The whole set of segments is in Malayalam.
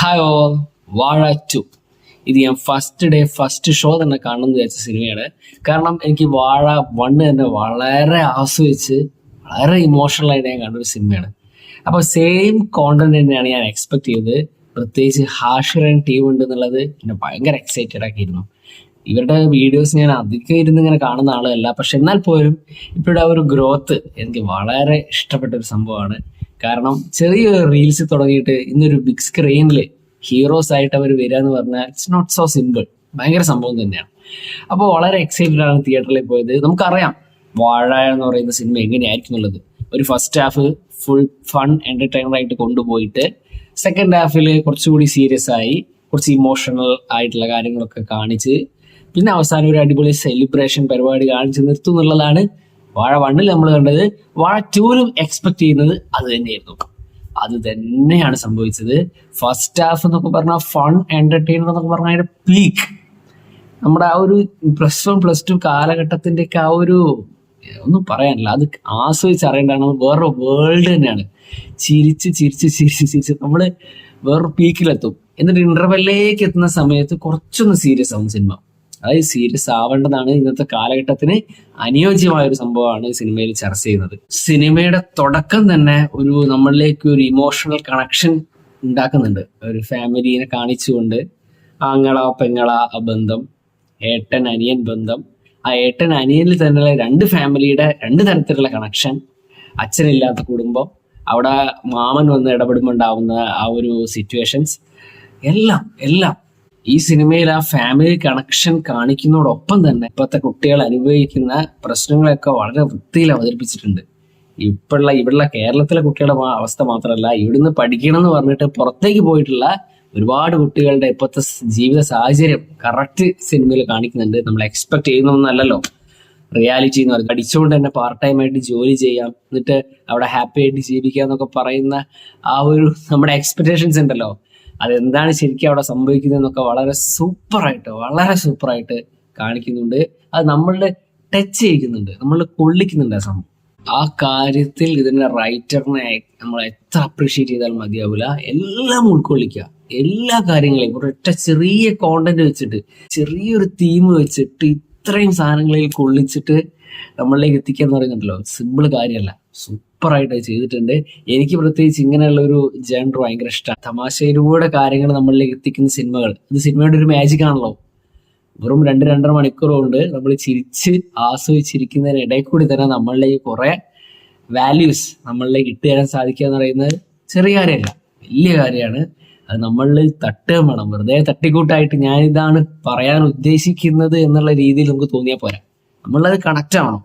ഹായ് ഓൾ, വാഴ 2 ഇത് ഞാൻ ഫസ്റ്റ് ഷോ തന്നെ കാണണമെന്ന് വിചാരിച്ച സിനിമയാണ്. കാരണം എനിക്ക് വാഴ 1 തന്നെ വളരെ ആസ്വദിച്ച് വളരെ ഇമോഷണൽ ആയിട്ട് ഞാൻ കണ്ടൊരു സിനിമയാണ്. അപ്പോൾ സെയിം കോണ്ടന്റ് തന്നെയാണ് ഞാൻ എക്സ്പെക്ട് ചെയ്തത്. പ്രത്യേകിച്ച് ഹാഷിർ ടീം ഉണ്ട് എന്നുള്ളത് എന്നെ ഭയങ്കര എക്സൈറ്റഡ് ആക്കിയിരുന്നു. ഇവരുടെ വീഡിയോസ് ഞാൻ അധികം ഇരുന്ന് ഇങ്ങനെ കാണുന്ന ആളല്ല, പക്ഷെ എന്നാൽ പോലും ഇപ്പോഴും ആ ഒരു ഗ്രോത്ത് എനിക്ക് വളരെ ഇഷ്ടപ്പെട്ട ഒരു സംഭവമാണ്. കാരണം ചെറിയ റീൽസ് തുടങ്ങിയിട്ട് ഇന്നൊരു ബിഗ് സ്ക്രീനിൽ ഹീറോസ് ആയിട്ട് അവർ വരിക എന്ന് പറഞ്ഞാൽ ഇറ്റ്സ് നോട്ട് സോ സിമ്പിൾ, ഭയങ്കര സംഭവം തന്നെയാണ്. അപ്പോൾ വളരെ എക്സൈറ്റഡ് ആണ് തിയേറ്ററിൽ പോയത്. നമുക്കറിയാം വാഴ എന്ന് പറയുന്ന സിനിമ എങ്ങനെയായിരിക്കും എന്നുള്ളത്. ഒരു first half full fun entertainer ആയിട്ട് കൊണ്ടുപോയിട്ട് സെക്കൻഡ് ഹാഫിൽ കുറച്ചുകൂടി സീരിയസ് ആയി കുറച്ച് ഇമോഷണൽ ആയിട്ടുള്ള കാര്യങ്ങളൊക്കെ കാണിച്ച് പിന്നെ അവസാനം ഒരു അടിപൊളി സെലിബ്രേഷൻ പരിപാടി കാണിച്ച് നിർത്തും എന്നുള്ളതാണ് വാഴ 1 നമ്മൾ കണ്ടത്. വാഴ 2 എക്സ്പെക്ട് ചെയ്യുന്നത് അത് തന്നെയായിരുന്നു. അത് തന്നെയാണ് സംഭവിച്ചത്. ഫസ്റ്റ് ഹാഫ് എന്നൊക്കെ പറഞ്ഞാൽ ഫൺ എന്റർടൈനർ എന്നൊക്കെ പറഞ്ഞാൽ അതിന്റെ പീക്ക്. നമ്മുടെ ആ ഒരു +1+2 കാലഘട്ടത്തിന്റെ ഒക്കെ ആ ഒരു ഒന്നും പറയാനില്ല, അത് ആസ്വദിച്ചറിയേണ്ടതാണ്. വേറൊരു വേൾഡ് തന്നെയാണ്. ചിരിച്ച് ചിരിച്ച് ചിരിച്ച് ചിരിച്ച് നമ്മള് വേറൊരു പീക്കിലെത്തും. എന്നിട്ട് ഇന്റർവെല്ലിലേക്ക് എത്തുന്ന സമയത്ത് കുറച്ചൊന്ന് സീരിയസ് ആവും സിനിമ. അതായത് സീരിയസ് ആവേണ്ടതാണ്. ഇന്നത്തെ കാലഘട്ടത്തിന് അനുയോജ്യമായ ഒരു സംഭവമാണ് സിനിമയിൽ ചർച്ച ചെയ്യുന്നത്. സിനിമയുടെ തുടക്കം തന്നെ ഒരു നമ്മളിലേക്ക് ഒരു ഇമോഷണൽ കണക്ഷൻ ഉണ്ടാക്കുന്നുണ്ട്. ഒരു ഫാമിലിനെ കാണിച്ചുകൊണ്ട് ആങ്ങള പെങ്ങള ആ ബന്ധം, ഏട്ടൻ അനിയൻ ബന്ധം, ആ ഏട്ടൻ അനിയനിൽ തന്നെ 2 ഫാമിലിയുടെ 2 തരത്തിലുള്ള കണക്ഷൻ, അച്ഛനില്ലാത്ത കുടുംബം, അവിടെ മാമൻ വന്ന് ഇടപെടുമ്പോൾ ഉണ്ടാവുന്ന ആ ഒരു സിറ്റുവേഷൻസ്, എല്ലാം ഈ സിനിമയിൽ ആ ഫാമിലി കണക്ഷൻ കാണിക്കുന്നതോടൊപ്പം തന്നെ ഇപ്പോഴത്തെ കുട്ടികൾ അനുഭവിക്കുന്ന പ്രശ്നങ്ങളൊക്കെ വളരെ വൃത്തിയിൽ അവതരിപ്പിച്ചിട്ടുണ്ട്. ഇവിടുള്ള കേരളത്തിലെ കുട്ടികളുടെ അവസ്ഥ മാത്രമല്ല, ഇവിടുന്ന് പഠിക്കണം എന്ന് പറഞ്ഞിട്ട് പുറത്തേക്ക് പോയിട്ടുള്ള ഒരുപാട് കുട്ടികളുടെ ഇപ്പോഴത്തെ ജീവിത സാഹചര്യം കറക്റ്റ് സിനിമയിൽ കാണിക്കുന്നുണ്ട്. നമ്മൾ എക്സ്പെക്ട് ചെയ്യുന്നൊന്നല്ലല്ലോ റിയാലിറ്റി എന്ന് പറയുന്നത്. പഠിച്ചുകൊണ്ട് തന്നെ പാർട്ട് ടൈം ആയിട്ട് ജോലി ചെയ്യാം, എന്നിട്ട് അവിടെ ഹാപ്പി ആയിട്ട് ജീവിക്കുക എന്നൊക്കെ പറയുന്ന ആ ഒരു നമ്മുടെ എക്സ്പെക്ടേഷൻസ് ഉണ്ടല്ലോ, അതെന്താണ് ശരിക്കും അവിടെ സംഭവിക്കുന്നതെന്നൊക്കെ വളരെ സൂപ്പറായിട്ട് കാണിക്കുന്നുണ്ട്. അത് നമ്മളുടെ ടച്ച് ചെയ്യിക്കുന്നുണ്ട്, നമ്മളുടെ കൊള്ളിക്കുന്നുണ്ട് ആ സംഭവം. ആ കാര്യത്തിൽ ഇതിന്റെ റൈറ്ററിനെ നമ്മൾ എത്ര അപ്രീഷിയേറ്റ് ചെയ്താലും മതിയാവില്ല. എല്ലാം ഉൾക്കൊള്ളിക്കുക, എല്ലാ കാര്യങ്ങളെയും ഒരൊറ്റ ചെറിയ കോണ്ടന്റ് വെച്ചിട്ട്, ചെറിയൊരു തീം വെച്ചിട്ട് ഇത്രയും സാധനങ്ങളിൽ കൊള്ളിച്ചിട്ട് നമ്മളിലേക്ക് എത്തിക്കുക എന്ന് പറയുന്നുണ്ടല്ലോ, സിമ്പിൾ കാര്യമല്ല. സൂപ്പറായിട്ട് ചെയ്തിട്ടുണ്ട്. എനിക്ക് പ്രത്യേകിച്ച് ഇങ്ങനെയുള്ള ഒരു ജേണർ ഭയങ്കര ഇഷ്ടമാണ്. തമാശയിലൂടെ കാര്യങ്ങൾ നമ്മളിലേക്ക് എത്തിക്കുന്ന സിനിമകൾ, ഇത് സിനിമയുടെ ഒരു മാജിക് ആണല്ലോ. വെറും 2-2.5 മണിക്കൂർ കൊണ്ട് നമ്മൾ ചിരിച്ച് ആസ്വദിച്ചിരിക്കുന്നതിനിടയിൽ കൂടി തന്നെ നമ്മളിലേക്ക് കുറെ വാല്യൂസ് നമ്മളിലേക്ക് ഇട്ട് തരാൻ സാധിക്കുക എന്ന് പറയുന്നത് ചെറിയ കാര്യമല്ല, വലിയ കാര്യമാണ്. അത് നമ്മളിൽ തട്ടുക വേണം. വെറുതെ തട്ടിക്കൂട്ടായിട്ട് ഞാനിതാണ് പറയാൻ ഉദ്ദേശിക്കുന്നത് എന്നുള്ള രീതിയിൽ നമുക്ക് തോന്നിയാൽ പോരാ, നമ്മളത് കണക്റ്റ് ആവണം.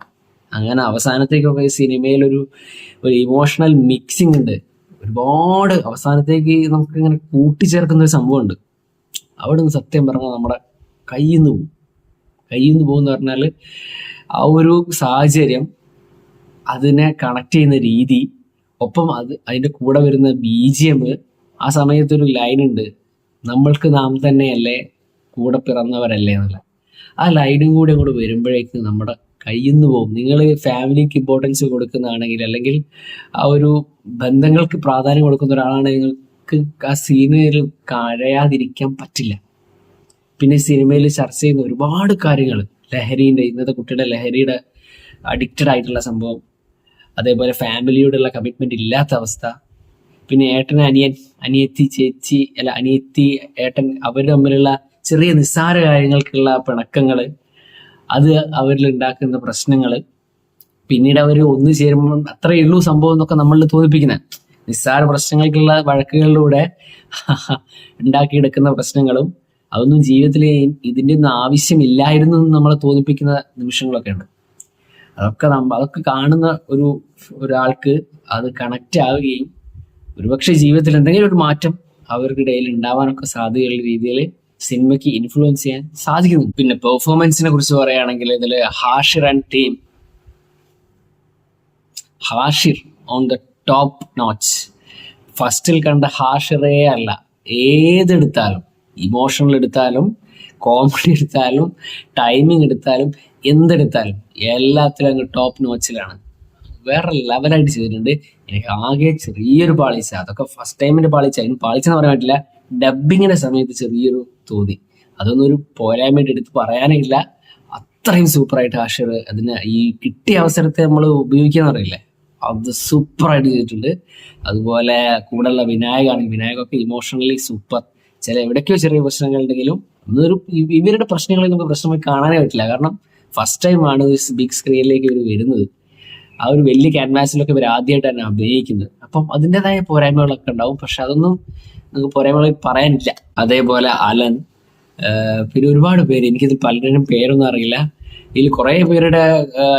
അങ്ങനെ അവസാനത്തേക്കൊക്കെ സിനിമയിൽ ഒരു ഇമോഷണൽ മിക്സിംഗ് ഉണ്ട്. ഒരുപാട് അവസാനത്തേക്ക് നമുക്ക് ഇങ്ങനെ കൂട്ടിച്ചേർക്കുന്ന ഒരു സംഭവമുണ്ട്. അവിടെ നിന്ന് സത്യം പറഞ്ഞാൽ നമ്മുടെ കയ്യിൽ നിന്ന് പോകുന്ന പറഞ്ഞാൽ ആ ഒരു സാഹചര്യം, അതിനെ കണക്ട് ചെയ്യുന്ന രീതി, ഒപ്പം അതിൻ്റെ കൂടെ വരുന്ന BGM. ആ സമയത്തൊരു ലൈൻ ഉണ്ട്, നമ്മൾക്ക് നാം തന്നെയല്ലേ കൂടെ പിറന്നവരല്ലേ എന്നുള്ള ആ ലൈനും കൂടി അങ്ങോട്ട് വരുമ്പോഴേക്ക് നമ്മുടെ കയ്യിൽ നിന്ന് പോകും. നിങ്ങൾ ഫാമിലിക്ക് ഇമ്പോർട്ടൻസ് കൊടുക്കുന്നതാണെങ്കിൽ, അല്ലെങ്കിൽ ആ ഒരു ബന്ധങ്ങൾക്ക് പ്രാധാന്യം കൊടുക്കുന്ന ഒരാളാണെങ്കിൽ നിങ്ങൾക്ക് ആ സീനിൽ കരയാതിരിക്കാൻ പറ്റില്ല. പിന്നെ സിനിമയിൽ ചർച്ച ചെയ്യുന്ന ഒരുപാട് കാര്യങ്ങൾ, ഇന്നത്തെ കുട്ടിയുടെ ലഹരിയുടെ അഡിക്റ്റഡ് ആയിട്ടുള്ള സംഭവം, അതേപോലെ ഫാമിലിയോടുള്ള കമ്മിറ്റ്മെന്റ് ഇല്ലാത്ത അവസ്ഥ, പിന്നെ ഏട്ടൻ അനിയത്തി ചേച്ചി അനിയത്തി ഏട്ടൻ അവർ തമ്മിലുള്ള ചെറിയ നിസ്സാര കാര്യങ്ങൾക്കുള്ള പിണക്കങ്ങള്, അത് അവരിൽ ഉണ്ടാക്കുന്ന പ്രശ്നങ്ങള്, പിന്നീട് അവർ ഒന്നു ചേരുമ്പോൾ അത്രയേ ഉള്ളൂ സംഭവം എന്നൊക്കെ നമ്മളിൽ തോന്നിപ്പിക്കുന്ന നിസ്സാര പ്രശ്നങ്ങൾക്കുള്ള വഴക്കുകളിലൂടെ ഉണ്ടാക്കിയെടുക്കുന്ന പ്രശ്നങ്ങളും, അതൊന്നും ജീവിതത്തിൽ ഇതിൻ്റെ ഒന്നും ആവശ്യമില്ലായിരുന്നു എന്ന് നമ്മളെ തോന്നിപ്പിക്കുന്ന നിമിഷങ്ങളൊക്കെ ഉണ്ട്. അതൊക്കെ കാണുന്ന ഒരാൾക്ക് അത് കണക്റ്റ് ആവുകയും ഒരുപക്ഷെ ജീവിതത്തിൽ എന്തെങ്കിലും ഒരു മാറ്റം അവർക്കിടയിൽ ഉണ്ടാവാനൊക്കെ സാധ്യതയുള്ള രീതിയിൽ സിനിമയ്ക്ക് ഇൻഫ്ലുവൻസ് ചെയ്യാൻ സാധിക്കുന്നു. പിന്നെ പെർഫോമൻസിനെ കുറിച്ച് പറയുകയാണെങ്കിൽ ഇതിൽ Hashir on the top notch. ഫസ്റ്റിൽ കണ്ട ഹാഷിറേ അല്ല, ഏതെടുത്താലും, ഇമോഷണൽ എടുത്താലും, കോമഡി എടുത്താലും, ടൈമിംഗ് എടുത്താലും, എന്തെടുത്താലും എല്ലാത്തിലും അങ്ങ് ടോപ്പ് നോച്ചിലാണ്. വേറെ ലെവലായിട്ട് ചെയ്തിട്ടുണ്ട്. എനിക്ക് ആകെ ചെറിയൊരു പാളിച്ച, അതൊക്കെ ഫസ്റ്റ് ടൈമിന്റെ പാളിച്ച, അതിന് പാളിച്ചെന്ന് പറയാൻ പറ്റില്ല, ഡബിങ്ങിന്റെ സമയത്ത് ചെറിയൊരു തോന്നി. അതൊന്നും ഒരു പോരായ്മയായിട്ട് എടുത്ത് പറയാനേ ഇല്ല. അത്രയും സൂപ്പറായിട്ട് ഹാഷിർ അതിന് ഈ കിട്ടിയ അവസരത്തെ നമ്മൾ ഉപയോഗിക്കാന്ന് അറിയില്ലേ, അത് സൂപ്പറായിട്ട് ചെയ്തിട്ടുണ്ട്. അതുപോലെ കൂടെയുള്ള വിനായകൊക്കെ ഇമോഷണലി സൂപ്പർ. ചില എവിടേക്കോ ചെറിയ പ്രശ്നങ്ങൾ ഉണ്ടെങ്കിലും ഇവരുടെ പ്രശ്നങ്ങളെ നമുക്ക് പ്രശ്നമായി കാണാനേ പറ്റില്ല. കാരണം ഫസ്റ്റ് ടൈമാണ് ബിഗ് സ്ക്രീനിലേക്ക് ഇവർ വരുന്നത്. ആ ഒരു വലിയ ക്യാൻവാസിലൊക്കെ ഇവർ ആദ്യമായിട്ട് തന്നെ അഭിനയിക്കുന്നത്. അപ്പം അതിൻ്റെതായ പോരായ്മകളൊക്കെ ഉണ്ടാവും, പക്ഷെ അതൊന്നും നമുക്ക് പോരായ്മകൾ പറയാനില്ല. അതേപോലെ അലൻ, പിന്നെ ഒരുപാട് പേര്, എനിക്കിത് പലരും പേരൊന്നും അറിയില്ല. ഇതിൽ കുറെ പേരുടെ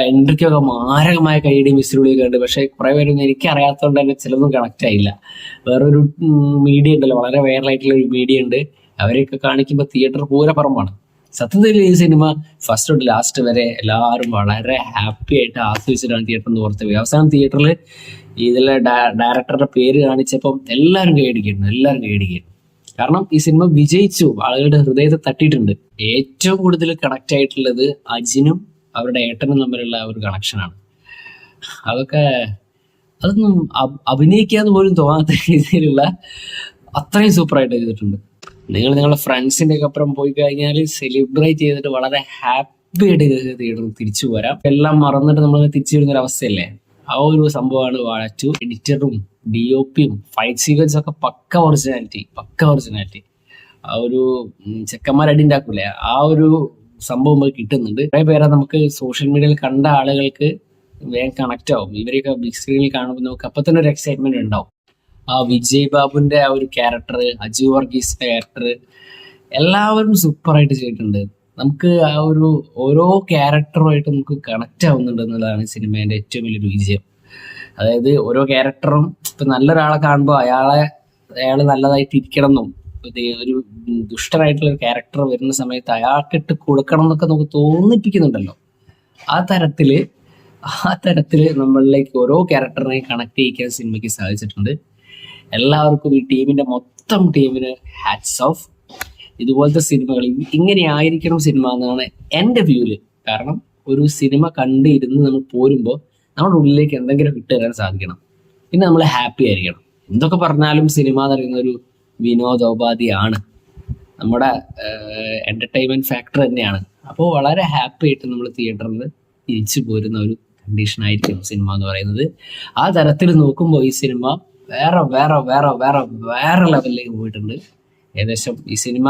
എൻട്രിക്കൊക്കെ മാരകമായ കൈയുടെയും വിസിലുകളിയൊക്കെ ഉണ്ട്. പക്ഷെ കുറെ പേരൊന്നും എനിക്ക് അറിയാത്തതുകൊണ്ട് തന്നെ ചിലതൊന്നും കണക്ട് ആയില്ല. വേറൊരു മീഡിയ ഉണ്ടല്ലോ, വളരെ വൈറലായിട്ടുള്ള ഒരു മീഡിയ ഉണ്ട്, അവരെയൊക്കെ കാണിക്കുമ്പോൾ തിയേറ്റർ പൂരപ്പറമ്പാണ്. സത്യത്തിൽ ഈ സിനിമ ഫസ്റ്റ് തൊട്ട് ലാസ്റ്റ് വരെ എല്ലാവരും വളരെ ഹാപ്പി ആയിട്ട് ആസ്വദിച്ചിട്ടാണ് തിയേറ്ററിൽ നിന്ന് പുറത്ത് പോയി. അവസാനം തിയേറ്ററിൽ ഇതിലെ ഡയറക്ടറുടെ പേര് കാണിച്ചപ്പം എല്ലാവരും കൈയടിക്കുന്നു. കാരണം ഈ സിനിമ വിജയിച്ചു, ആളുകളുടെ ഹൃദയത്തെ തട്ടിയിട്ടുണ്ട്. ഏറ്റവും കൂടുതൽ കണക്ട് ആയിട്ടുള്ളത് അജിനും അവരുടെ ഏട്ടനും തമ്മിലുള്ള ഒരു കണക്ഷനാണ്. അതൊന്നും അഭിനയിക്കാന്ന് പോലും തോന്നാത്ത രീതിയിലുള്ള അത്രയും സൂപ്പറായിട്ട് ചെയ്തിട്ടുണ്ട്. നിങ്ങളുടെ ഫ്രണ്ട്സിന്റെ ഒക്കെ അപ്പുറം പോയി കഴിഞ്ഞാൽ സെലിബ്രേറ്റ് ചെയ്തിട്ട് വളരെ ഹാപ്പി ആയിട്ട് തിയേറ്ററിൽ തിരിച്ചു പോരാം. എല്ലാം മറന്നിട്ട് നമ്മൾ തിരിച്ചു വരുന്ന ഒരു അവസ്ഥയല്ലേ, ആ ഒരു സംഭവമാണ് വാഴ 2. എഡിറ്ററും DOPയും ഫൈറ്റ് സീക്വൻസ് ഒക്കെ പക്ക ഒറിജിനാലിറ്റി. ആ ഒരു ചെക്കന്മാരടി ഉണ്ടാക്കൂലേ, ആ ഒരു സംഭവം നമുക്ക് കിട്ടുന്നുണ്ട്. കുറെ പേരെ നമുക്ക് സോഷ്യൽ മീഡിയയിൽ കണ്ട ആളുകൾക്ക് വേഗം കണക്ട് ആവും. ഇവരെയൊക്കെ ബിഗ് സ്ക്രീനിൽ കാണുമ്പോൾ നമുക്ക് അപ്പൊ തന്നെ ഒരു എക്സൈറ്റ്മെന്റ് ഉണ്ടാവും. ആ വിജയ് ബാബുന്റെ ആ ഒരു ക്യാരക്ടർ, അജു വർഗീസിന്റെ ക്യാരക്ടർ, എല്ലാവരും സൂപ്പറായിട്ട് ചെയ്തിട്ടുണ്ട്. നമുക്ക് ആ ഒരു ഓരോ ക്യാരക്ടറുമായിട്ട് നമുക്ക് കണക്ട് ആവുന്നുണ്ട് എന്നുള്ളതാണ് സിനിമേന്റെ ഏറ്റവും വലിയൊരു വിജയം. അതായത് ഓരോ ക്യാരക്ടറും ഇപ്പൊ നല്ലൊരാളെ കാണുമ്പോൾ അയാൾ നല്ലതായിട്ട് ഇരിക്കണം എന്നും, ഒരു ദുഷ്ടനായിട്ടുള്ള ഒരു ക്യാരക്ടർ വരുന്ന സമയത്ത് അയാൾക്കിട്ട് കൊടുക്കണം എന്നൊക്കെ നമുക്ക് തോന്നിപ്പിക്കുന്നുണ്ടല്ലോ. ആ തരത്തില് നമ്മളിലേക്ക് ഓരോ ക്യാരക്ടറിനെയും കണക്ട് ചെയ്യിക്കാൻ സിനിമയ്ക്ക് സാധിച്ചിട്ടുണ്ട്. എല്ലാവർക്കും ഈ മൊത്തം ടീമിന് ഹാറ്റ്സ് ഓഫ്. ഇതുപോലത്തെ സിനിമകൾ ഇങ്ങനെയായിരിക്കണം സിനിമ എന്നാണ് എൻ്റെ വ്യൂല്. കാരണം ഒരു സിനിമ കണ്ടിരുന്ന് നമ്മൾ പോരുമ്പോൾ നമ്മുടെ ഉള്ളിലേക്ക് എന്തെങ്കിലും ഇട്ടുതരാൻ സാധിക്കണം. പിന്നെ നമ്മൾ ഹാപ്പി ആയിരിക്കണം. എന്തൊക്കെ പറഞ്ഞാലും സിനിമ എന്ന് പറയുന്ന ഒരു വിനോദോപാധിയാണ്, നമ്മുടെ എന്റർടൈൻമെന്റ് ഫാക്ടർ തന്നെയാണ്. അപ്പോൾ വളരെ ഹാപ്പി ആയിട്ട് നമ്മൾ തിയേറ്ററിൽ തിരിച്ചു പോരുന്ന ഒരു കണ്ടീഷൻ ആയിരിക്കും സിനിമ എന്ന് പറയുന്നത്. ആ തരത്തിൽ നോക്കുമ്പോൾ ഈ സിനിമ വേറെ ലെവലിലേക്ക് പോയിട്ടുണ്ട്. ഏകദേശം ഈ സിനിമ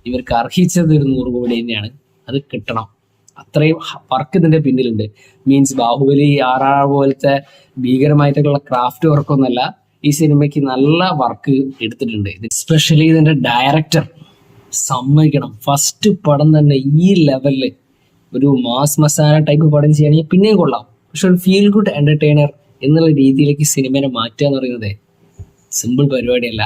ഇവർക്ക് അർഹിച്ചത് ഒരു 100 കോടി തന്നെയാണ്. അത് കിട്ടണം, അത്രയും വർക്ക് ഇതിന്റെ പിന്നിലുണ്ട്. മീൻസ് ബാഹുബലി RR പോലത്തെ ഭീകരമായിട്ടുള്ള ക്രാഫ്റ്റ് വർക്കൊന്നല്ല, ഈ സിനിമയ്ക്ക് നല്ല വർക്ക് എടുത്തിട്ടുണ്ട്. എസ്പെഷ്യലി ഇതിന്റെ ഡയറക്ടർ സമ്മതിക്കണം. ഫസ്റ്റ് പടം തന്നെ ഈ ലെവലില് ഒരു മാസ് മസാല ടൈപ്പ് പടം ചെയ്യുകയാണെങ്കിൽ പിന്നെയും കൊള്ളാം. പക്ഷെ ഒരു ഫീൽ ഗുഡ് എന്റർടൈനർ എന്നുള്ള രീതിയിലേക്ക് സിനിമയെ മാറ്റുക എന്ന് പറയുന്നത് സിമ്പിൾ പരിപാടിയല്ല.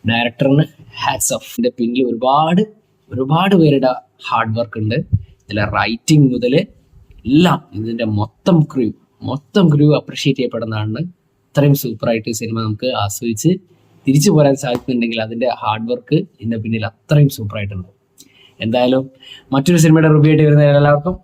ഡയറക്ടറിന് ഹാറ്റ്സ് ഓഫ്. ഇതിന്റെ പിന്നിൽ ഒരുപാട് പേരുടെ ഹാർഡ് വർക്ക് ഉണ്ട്. ഇതിലെ റൈറ്റിംഗ് മുതൽ എല്ലാം, ഇതിന്റെ മൊത്തം ക്രൂ അപ്രിഷിയേറ്റ് ചെയ്യപ്പെടുന്നതാണ്. ഇത്രയും സൂപ്പറായിട്ട് സിനിമ നമുക്ക് ആസ്വദിച്ച് തിരിച്ചു പോരാൻ സാധിക്കുന്നുണ്ടെങ്കിൽ അതിന്റെ ഹാർഡ് വർക്ക് ഇതിന്റെ പിന്നിൽ അത്രയും സൂപ്പറായിട്ടുണ്ട്. എന്തായാലും മറ്റൊരു സിനിമയുടെ റിവ്യൂ ആയിട്ട് വരുന്ന എല്ലാവർക്കും